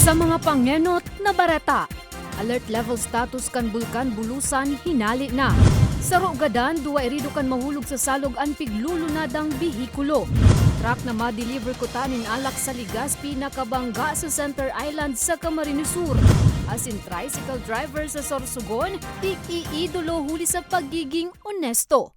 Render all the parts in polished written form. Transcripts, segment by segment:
Sa mga pangenot na barata, alert level status kan Bulkan Bulusan hinali na. Sa Rogadan, duwa irido kan mahulog sa salog ang piglulunadang bihikulo. Truck na ma-deliver kutanin alak sa Legazpi nakabangga sa Center Island sa Camarines Sur. Asin tricycle driver sa Sorsogon, iidolo huli sa pagiging onesto.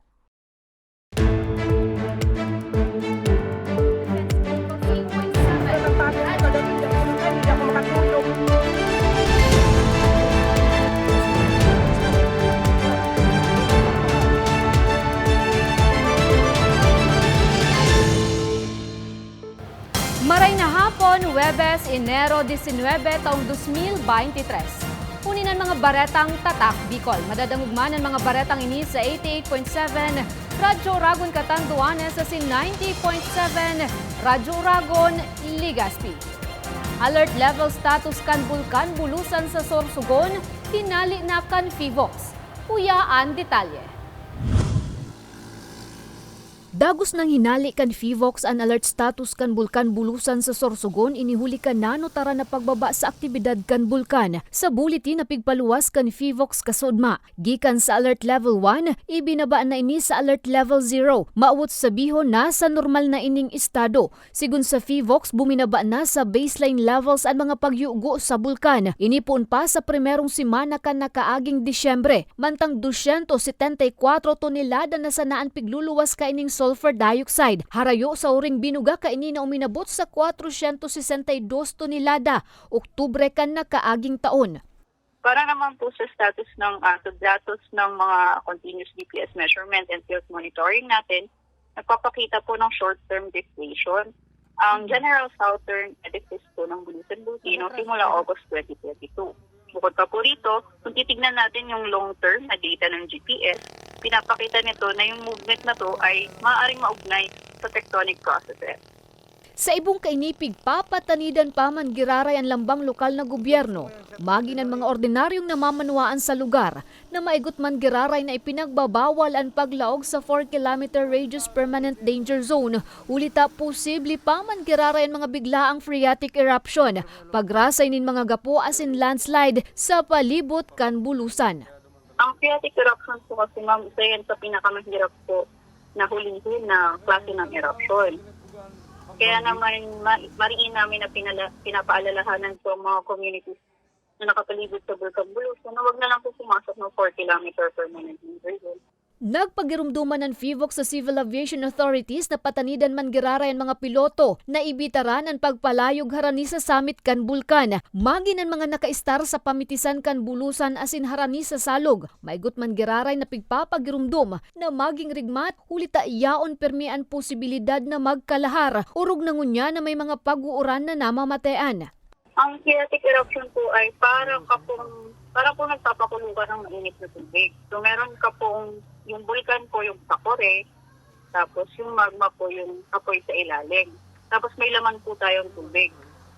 Maray na hapon, Huwebes, Enero 19, taong 2023. Kunin ang mga baretang Tatak Bicol. Madadangugman ang mga baretang ini sa 88.7 Radyo Uragon Catanduanes sa 90.7 Radyo Uragon Legazpi. Alert level status kan Bulkan Bulusan sa Sorsogon, hinali na kan Fivox. Uyaan detalye. Dagos nang hinali kan Fivox ang alert status kan Bulkan Bulusan sa Sorsogon, inihuli kan nanotara na pagbaba sa aktibidad kan bulkan. Sa bulletin na pigpaluwas kan Fivox kasudma. Gikan sa alert level 1, ibinaba na ini sa alert level 0. Maawot sabihon na sa normal na ining estado. Sigun sa Fivox, buminaba na sa baseline levels ang mga pagyugo sa bulkan. Inipon pa sa primerong simana kan nakaaging Disyembre. Mantang 274 tonelada na sanaan pigluluwas ka ining sulfur dioxide. Harayo sa uring binuga kaini na uminabot sa 462 tonelada, Oktubre kan nakaaging taon. Para naman po sa status ng datos ng mga continuous GPS measurement and field monitoring natin, nagpapakita po ng short-term deflation ang general southern edifice po ng Bulusan-Butino simula August 2022. Bukod pa po rito, kung titignan natin yung long-term na data ng GPS, pinapakita nito na yung movement na to ay maaaring maugnay sa tectonic processes. Sa ibong kainipig, papatanidan pa man giraray ang lambang lokal na gobyerno. Maginan mga ordinaryong namamanuaan sa lugar na maigot man giraray na ipinagbabawal ang paglaog sa 4-kilometer radius permanent danger zone. Ulita posible pa man giraray ang mga biglaang phreatic eruption. Pagrasay nin mga gapo asin landslide sa palibot kan Bulusan. Ang phreatic eruption po kasi ma'am, isa yan sa pinakamahirap po na hulihin na klase ng eruption. Kaya naman mariin namin na pinapaalalahanan po ang mga communities na nakapalibot sa Bulkan Bulusan na wag na lang po pumasok ng 4-kilometer permanent danger zone. Nagpagirumduman ng Fivox sa Civil Aviation Authorities na patanidan man giraray ang mga piloto na ibitaran ang pagpalayog harani sa summit kan bulkan. Magin ang mga nakaistar sa pamitisan kan Bulusan asin harani sa salog. Maigot man giraray na pigpapagirumdum na maging rigmat hulita iyaon permian posibilidad na magkalahar. Urog na ngunya na may mga pag-uuran na namamatean. Ang phreatic eruption po ay parang po nagpapakulungan ng mainit na tubig. So meron ka pong yung bulkan po yung takore, tapos yung magma po yung apoy sa ilalim. Tapos may laman po tayong tubig.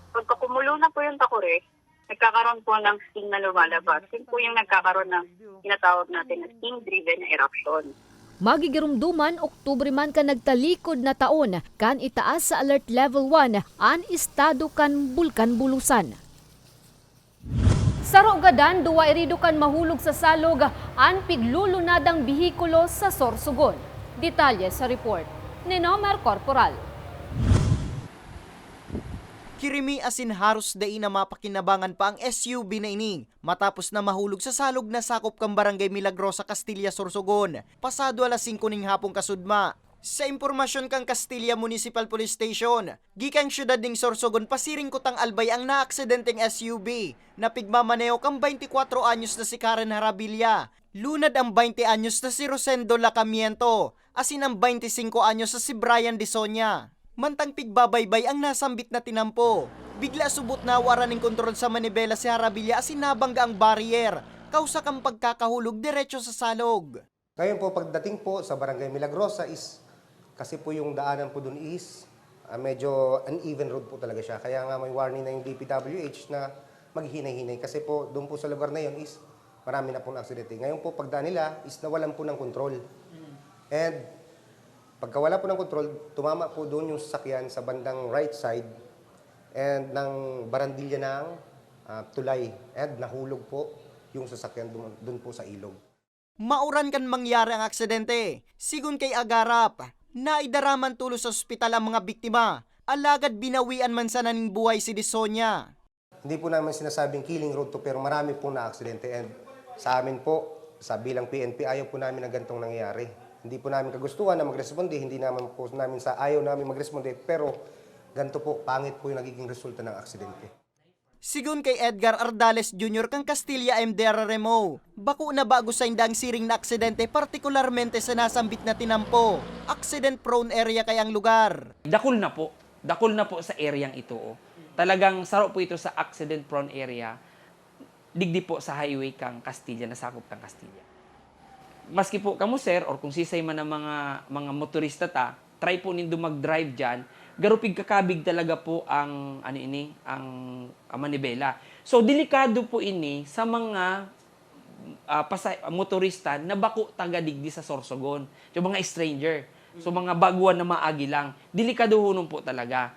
Pagka kumulo na po yung takore, nagkakaroon po ng steam na lumalabas. Yun po yung nagkakaroon ng tinatawag natin na steam-driven eruption. Magigirumduman, Oktubre man ka nagtalikod na taon, kan itaas sa alert level 1 ang estado kan Bulkan Bulusan. Sa Rogadan, duwa irido kan mahulog sa salog ang piglulunadang bihikulo sa Sorsogon. Detalye sa report ni Nomer Corporal. Kirimi asin haros dai na mapakinabangan pa ang SUV na ini matapos na mahulog sa salog na sakop kang Barangay Milagrosa, Castilla, Sorsogon. Pasado alas 5 ning hapong kasudma. Sa impormasyon kang Castilla Municipal Police Station, gikang syudad ning Sorsogon pasiring kutang albay ang naaksidenteng SUV na pigmamaneo kang 24 anyos na si Karen Harabilla. Lunad ang 20 anyos na si Rosendo Lacamiento, asin ang 25 anyos na si Brian Disonia. Mantang pigbabaybay ang nasambit na tinampo. Bigla subot na wara ning kontrol sa manibela si Harabilla asin nabangga ang barrier. Kausa kang pagkakahulog diretso sa salog. Ngayon po pagdating po sa Barangay Milagrosa is kasi po yung daanan po doon is medyo uneven road po talaga siya. Kaya nga may warning na yung DPWH na maghinay-hinay. Kasi po doon po sa lugar na yun is marami na pong aksidente. Ngayon po pagdaan nila is nawalan po ng control. And pagkawala po ng control, tumama po doon yung sasakyan sa bandang right side. and ng barandilya ng tulay and nahulog po yung sasakyan dun po sa ilog. Mauran kan mangyari ang aksidente. Sigun kay Agarap, naidaraman tulo sa ospital ang mga biktima. Alagad binawian man sa naning buhay si Disonia. Hindi po namin sinasabing killing road to, pero marami po na aksidente, and sa amin po, sa bilang PNP, ayaw po namin na ganitong nangyayari. Hindi po namin kagustuhan na magresponde, hindi naman po namin sa ayaw namin magresponde, pero ganito po, pangit po yung nagiging resulta ng aksidente. Sigun kay Edgar Ardales Jr. kang Castilla MDR Remo, bako na bago sa indang siring na aksidente, partikularmente sa nasambit na tinampo. Accident-prone area kayang lugar. Dakol na po sa areang ito. Oh. Talagang saro po ito sa accident-prone area. Digdi po sa highway kang Castilla, nasakop kang Castilla. Maski po kamo sir, or kung sisay man ng mga motorista try po nindo mag-drive dyan, garupig kakabig talaga po ang manibela. So delikado po ini sa mga motorista na bako taga digdi sa Sorsogon, yung mga stranger. So mga baguan na maagi lang, delikado hunong po talaga.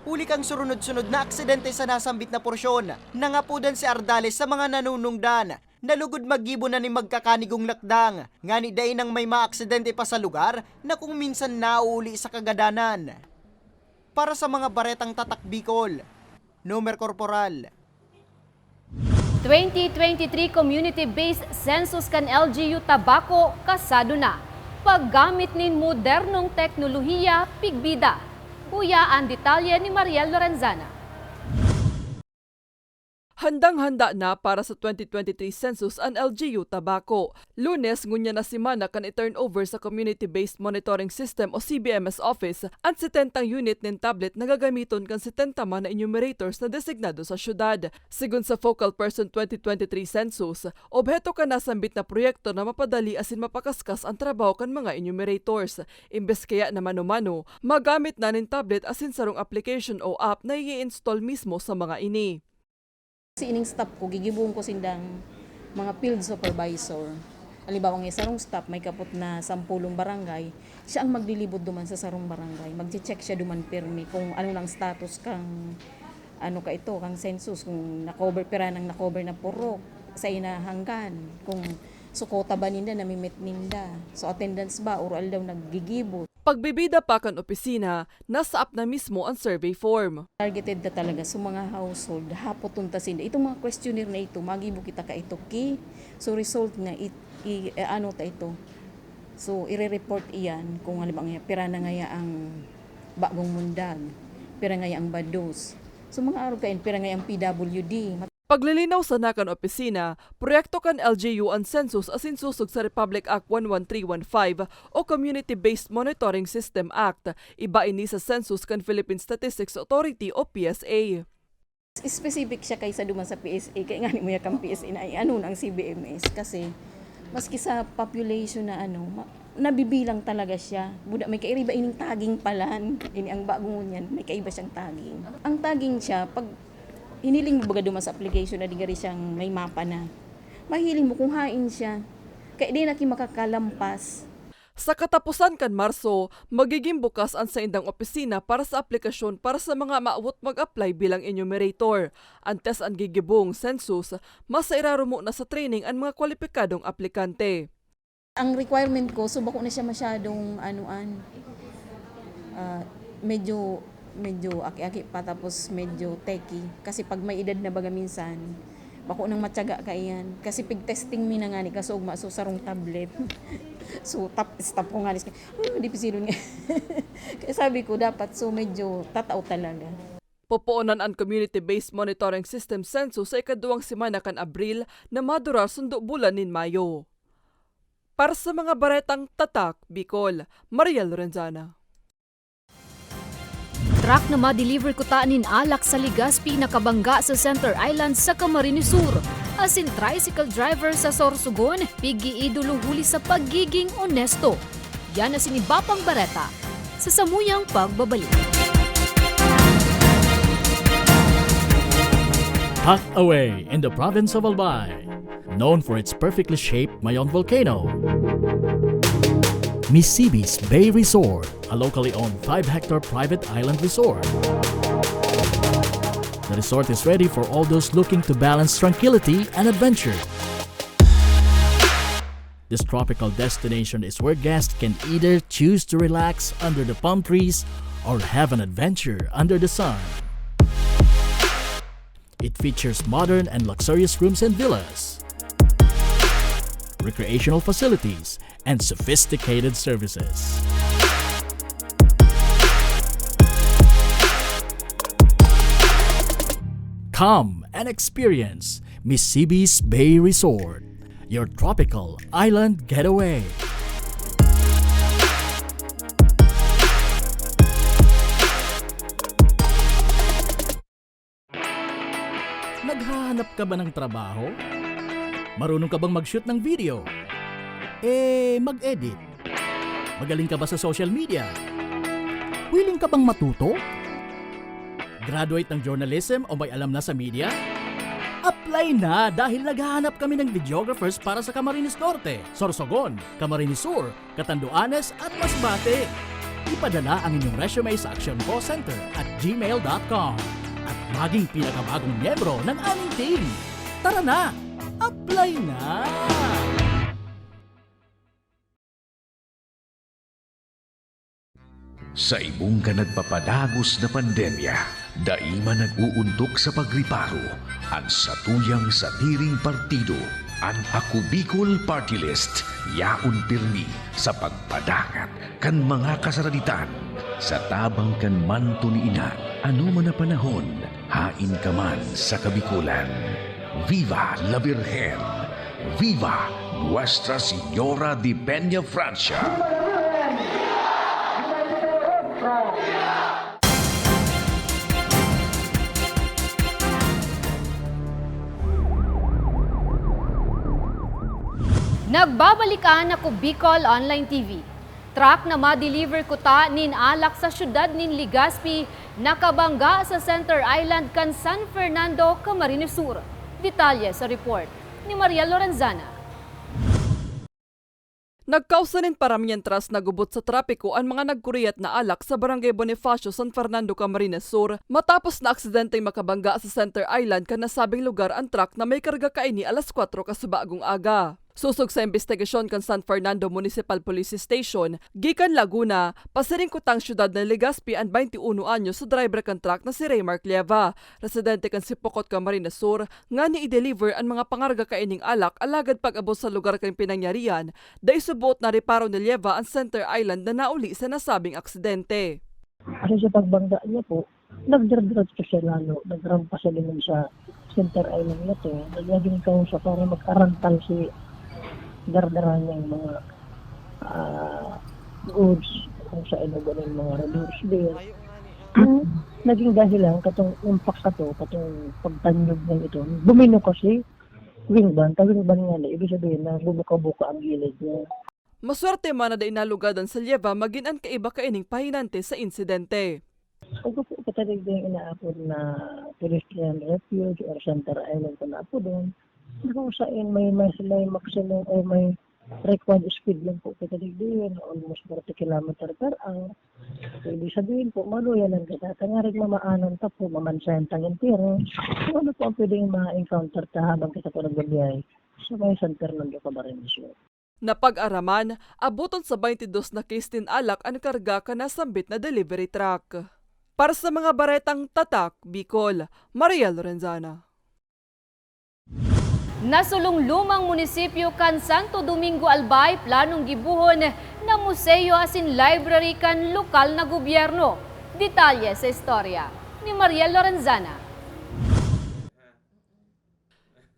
Uli kang surunod-sunod na aksidente sa nasambit na porsyon. Nangapudan si Ardales sa mga nanunungdan. Nalugod maggibo na ni magkakanigong lakdang. Ngani day nang may maaksidente pa sa lugar na kung minsan nauuli sa kagadanan. Para sa mga baretang tatak Bicol, Nomer Corporal. 2023 community-based census kan LGU Tabaco kasado na. Paggamit nin modernong teknolohiya, pigbida. Kuya ang detalye ni Mariel Lorenzana. Handang-handa na para sa 2023 census ang LGU Tabaco. Lunes, ngunya na simana kan i-turnover sa Community-Based Monitoring System o CBMS office ang 70 unit nin tablet na gagamiton kan 70 man na enumerators na designado sa syudad. Sigun sa Focal Person 2023 census, obheto ka nasambit na proyekto na mapadali asin mapakaskas ang trabaho kan mga enumerators. Imbes kaya na mano-mano, magamit na nin tablet asin sarong application o app na i-install mismo sa mga ini. Si ining staff ko, gigibong ko sindang mga field supervisor. Halimbawa nga sarong staff, may kapot na 10 barangay, siya ang maglilibot duman sa sarong barangay. Magche-check siya duman pirmi kung ano lang status kang kang census, kung na-cover, pira nang na-cover na purok, sa inahanggan, kung sukota ba ninda, namimit ninda. So attendance ba, oral daw naggigibot. Pagbibida pa kan opisina, nasa app na mismo ang survey form. Targeted na talaga sa mga household, hapot tuntasin. Itong mga questionnaire na ito, magibo kita ka ito ki. So result na ito. So ire-report iyan kung halimbawa pira na ngaya ang bagong mundag, pira ngaya ang bados. So mga araw kain, pira ngaya ang PWD. Paglilinaw sa nakan opisina, proyekto kan LGU ang census asin susog sa Republic Act 11315 o Community-Based Monitoring System Act. Iba ini sa census kan Philippine Statistics Authority o PSA. Specific siya kaysa duman sa PSA, kaya nga ni mo yakang PSA na ang CBMS kasi maski sa population na nabibilang talaga siya. Buda may kaiba ining tagging palan, ini ang bagong niyan, may kaiba siyang tagging. Ang tagging siya pag hiniling mo baga duman sa application na digari siyang may mapa na. Mahiling mo kung hain siya. Kaya di na makakalampas. Sa katapusan kan Marso, magiging bukas ang sa indang opisina para sa aplikasyon para sa mga maawot mag-apply bilang enumerator. Antes ang gigibong census, mas irarumo na sa training ang mga kwalipikadong aplikante. Ang requirement ko, subako na siya masyadong medyo aki-aki pa tapos medyo techy. Kasi pag may edad na baga minsan, bako nang matyaga ka iyan. Kasi pig-testing mi na nga ni kasugma so sarong tablet. So stop ko nga ni. Di pisilon nga. Kaya sabi ko dapat so medyo tatao talaga. Popoonan ang Community-Based Monitoring System census sa ikaduwang semana kan Abril na madurar sundo bulan nin Mayo. Para sa mga baretang tatak, Bicol, Mariel Lorenzana. Truck na ma-deliver kutaanin alak sa Ligaspi nakabangga sa Center Island sa Camarines Sur. Asin tricycle driver sa Sorsogon, pigi-idolo huli sa pagiging onesto. Yan na sinibapang bareta sa samuyang pagbabalik. Tucked away in the province of Albay, known for its perfectly shaped Mayon volcano, Misibis Bay Resort, a locally owned 5-hectare private island resort. The resort is ready for all those looking to balance tranquility and adventure. This tropical destination is where guests can either choose to relax under the palm trees or have an adventure under the sun. It features modern and luxurious rooms and villas, recreational facilities, and sophisticated services. Come and experience Mississippi's Bay Resort, your tropical island getaway. Naghahanap ka ba ng trabaho? Marunong ka bang mag-shoot ng video? Mag-edit? Magaling ka ba sa social media? Willing ka bang matuto? Graduate ng journalism o may alam na sa media? Apply na dahil naghahanap kami ng videographers para sa Camarines Norte, Sorsogon, Camarines Sur, Catanduanes at Masbate. Ipadala ang inyong resume sa actioncallcenter@gmail.com at maging pinakabagong miyembro ng aming team. Tara na! Apply na! Sa imong ka nagpapadagos na pandemya, daima nag-uuntok sa pagriparo ang satuyang satiring partido, ang Ako Bicol Party List, yaon pirmi sa pagpadangat kan mga kasaraditan, sa tabang kan manto ni ina, ano man na panahon, hain ka man sa kabikulan. Viva la Virgen! Viva Nuestra Señora de Peña Francia! Nagbabalikan ako Bicol Online TV. Truck na ma-deliver ko ta nin alak sa syudad nin Legazpi, nakabangga sa Center Island kan San Fernando, Camarines Sur. Detalye sa report ni Maria Lorenzana. Nagkausanin paramihan tras nagubot sa trapiko ang mga nagkuriyat na alak sa Barangay Bonifacio, San Fernando, Camarines Sur matapos na aksidenteng makabangga sa Center Island kan nasabing lugar ang truck na may karga kaini alas 4 kasubagong aga. Susog sa investigasyon kan San Fernando Municipal Police Station, gikan Laguna, pasiring kutang syudad ng Legazpi ang 21 anyo sa driver kan truck na si Raymark Lieva, residente kan Sipocot, Camarines Sur, nga ni i-deliver ang mga pangarga kaining alak alagad pag-abot sa lugar kan pinangyarihan, dahil subot na reparo ni Lieva ang Center Island na nauli sa nasabing aksidente. Kasi sa pagbangga niya po, nagdradrat ko siya lalo, nagrampa siya din sa Center Island na to, nagaging kausap para mag-arantal si dardarahan niya yung mga goods kung sa inugo ng mga reduce there. Naging dahilan katong impact ka to, katong pagtanyog ng ito. Bumino kasi wingban nga na, ibig sabihin na bubuka-buka ang gilid niya. Maswerte man na da inalugadan sa Lieva maging ang kaiba kaining pahinante sa insidente. Ako po katalig din inaapod na pedestrian refuge or Center Island ko na po doon. Kung saan may maximum o may required speed lang po katalig din, almost 40 km per hour. So, ibig sabihin po, maluyan ang gata. Tangarig mamaanan ta po, mamansayan tangin tiro. So, ano po ang pwedeng ma-encounter ta habang kita po nagbabiyay sa may San Fernando, Camarines Sur. Napag-araman, abuton sa 22 na case tin alak ang karga ka na sambit na delivery truck. Para sa mga baretang tatak, Bicol, Maria Lorenzana. Nasulong lumang munisipyo kan Santo Domingo Albay planong gibuhon na museo asin library kan lokal na gobyerno. Detalye sa istorya ni Maria Lorenzana.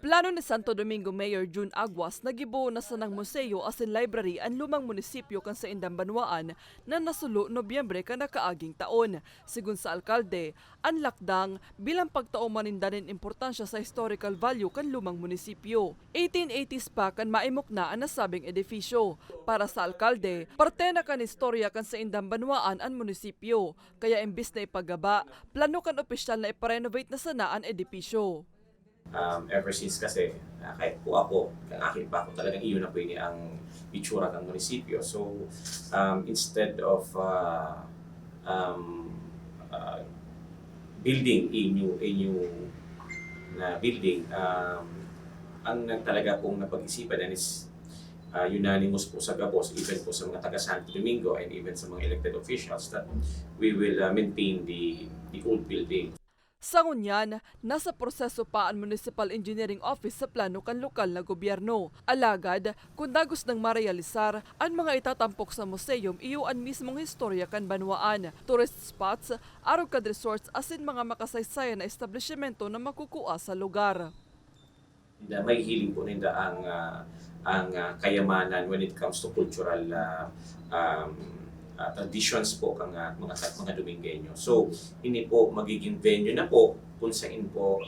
Plano ni Santo Domingo Mayor June Aguas na gibuo na sa ng museo asin library ang lumang munisipyo kan sa Indang Banwaan na nasulo Nobyembre kan nakaaging taon. Sigun sa alkalde, ang lakdang bilang pagtao manindanin importansya sa historical value kan lumang munisipyo. 1880s pa kan maimok na ang nasabing edifisyo. Para sa alkalde, parte na kan istorya kan sa Indang Banwaan ang munisipyo. Kaya imbis na ipagaba, plano kan opisyal na iparenovate na sana ang edifisyo. Ever since kasi, kahit po ako, akin pa ako talagang iyon na pwede ang itsura ng munisipyo. So, instead of building, a new na building, ang talaga pong napag-isipan and is unanimous po sa Gabos, even po sa mga taga Santo Domingo and even sa mga elected officials, that we will maintain the old building. Sa ngunyan, nasa proseso pa ang Municipal Engineering Office sa plano kan lokal na gobyerno. Alagad, kung dagos ng marealisar, ang mga itatampok sa museum iyo ang mismong historya kan banwaan, tourist spots, araw kad resorts asin mga makasaysayan na establishmento na makukuha sa lugar. May hiling po nila ang kayamanan when it comes to cultural traditions po kang mga Domingueño. So, ini po magiging venue na po kung saan po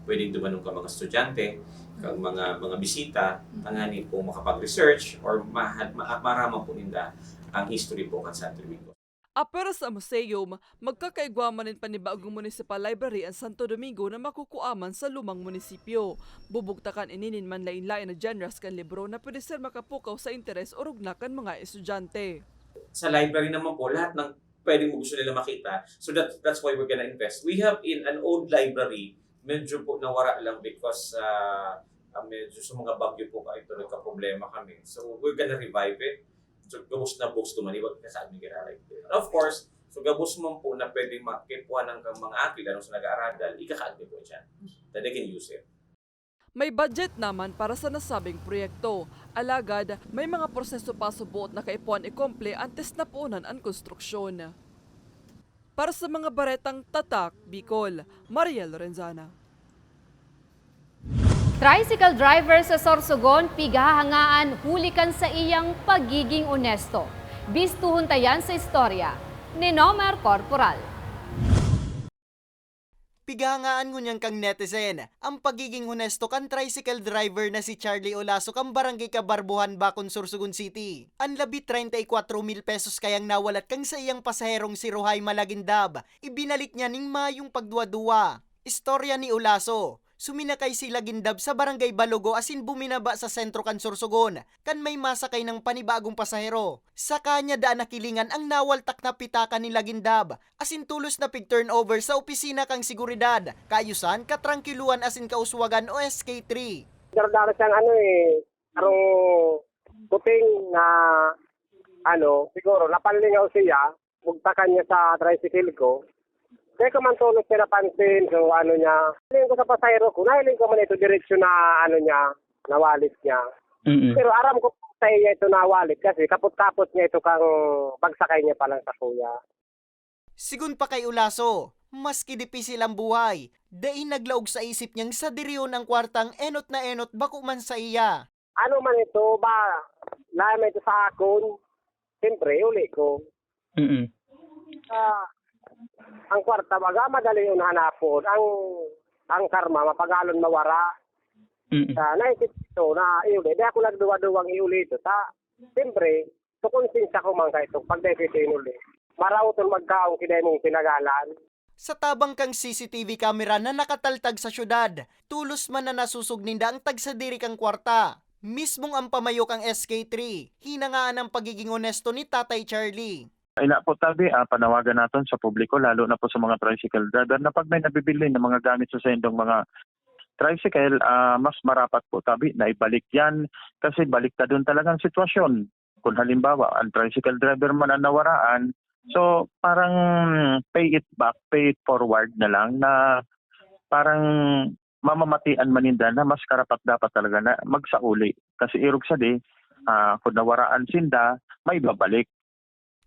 pwedeng dumanong ka mga estudyante, kang mga bisita, tangani po makapag-research or maraman po nila ang history po kan Santo Domingo. Apero sa museum, magkakaigwaman din panibagong municipal library ang Santo Domingo na makukuaman sa lumang munisipyo. Bubugtakan ininin man lain-lain na genres kan libro na pwede sir makapukaw sa interes o rugnakan mga estudyante. Sa library naman po, lahat ng pwedeng mo gusto nila makita. So that's why we're gonna invest. We have in an old library, medyo po nawara lang because medyo sa mga bagyo po ito nagka-problema kami. So we're gonna revive it. So gabos na books tumaniwag na sa aming ginalay. Of course, so gabos mo po na pwedeng makipuan ng mga akil ano sa nag-aaradal, ikaka-admit po dyan. That they can use it. May budget naman para sa nasabing proyekto. Alagad, may mga proseso pa subuot na kaipuan ikomple antes na punan ang konstruksyon. Para sa mga baretang Tatak, Bicol, Mariel Lorenzana. Tricycle driver sa Sorsogon, pigahangaan hulikan sa iyang pagiging onesto. Bistuhon tayan sa istorya ni Nomer Corporal. Pigahangaan ngunyan kang netizen, ang pagiging honesto kan tricycle driver na si Charlie Olaso kang barangay Kabarbuhan, Bacon, Sorsogon City. Ang labi 34,000 pesos kayang nawalat kang sa iyang pasaherong si Rohay Malagindab. Ibinalik niya ning mayong pagduwa-duwa. Istorya ni Olaso. Suminakay si Lagindab sa barangay Balogo asin buminaba sa sentro kan Sorsogon kan may masakay ng panibagong pasahero. Sa kanya daan nakilingan ang nawaltak na pitaka ni Lagindab asin tulos na pig-turnover sa opisina kang seguridad, kaayusan, katrangkiluan asin kauswagan o SK3. Dara-dara siyang arong puting na siguro napalingaw siya, bugtakan niya sa tricycle ko. Kaya ko man tulog siya napansin, so niya, hiling ko sa pasayro ko, nahiling ko man ito diretsyo na nawalit niya. Pero aram ko sa iya ito nawalit kasi kapot-kapot niya ito kang pagsakay niya palang sa kuya. Sigun pa kay Olaso, maski dipisil ang buhay, daing naglaog sa isip niyang sa diriyon ang kwartang enot na enot bako man sa iya. Ano man ito ba, lahat ito sa akon, siyempre uli ko. Ang kwarta baga madali yung hanapon, ang karma mapagalon mawara. Naisip ito na iuli, di ako nagduwa-duwang iuli ito. Siyempre, konsensya ko man ka ito, pag-defitin uli. Marauton magkaong kiday mong pinagalan. Sa tabang kang CCTV camera na nakataltag sa syudad, tulos man na nasusugninda ang tagsadiri kang kwarta. Mismong ang pamayo kang SK3, hinangaan ang pagiging honesto ni Tatay Charlie. Ina po tabi, panawagan natin sa publiko, lalo na po sa mga tricycle driver na pag may nabibili ng mga gamit sa sendong mga tricycle, mas marapat po tabi na ibalik yan kasi baliktad doon talagang sitwasyon. Kung halimbawa, ang tricycle driver man ang nawaraan, so parang pay it back, pay it forward na lang na parang mamamatian maninda na mas karapat dapat talaga na magsauli. Kasi irog sa kung nawaraan sinda, may babalik.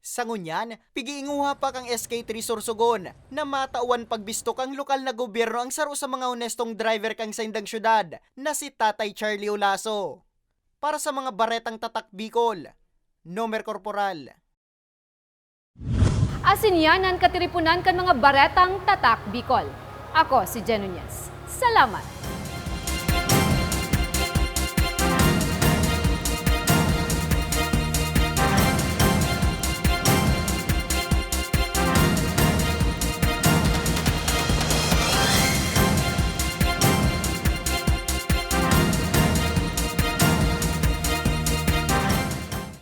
Sa ngunyan, pigiinguha pa kang SK3 Sorsogon na matawan pagbisto kang lokal na gobyerno ang saro sa mga honestong driver kang sa indang syudad na si Tatay Charlie Olaso. Para sa mga baretang Tatak, Bicol, Nomer Corporal. Asin yan ang katiripunan kan mga baretang Tatak, Bicol. Ako si Jen Nunez. Salamat!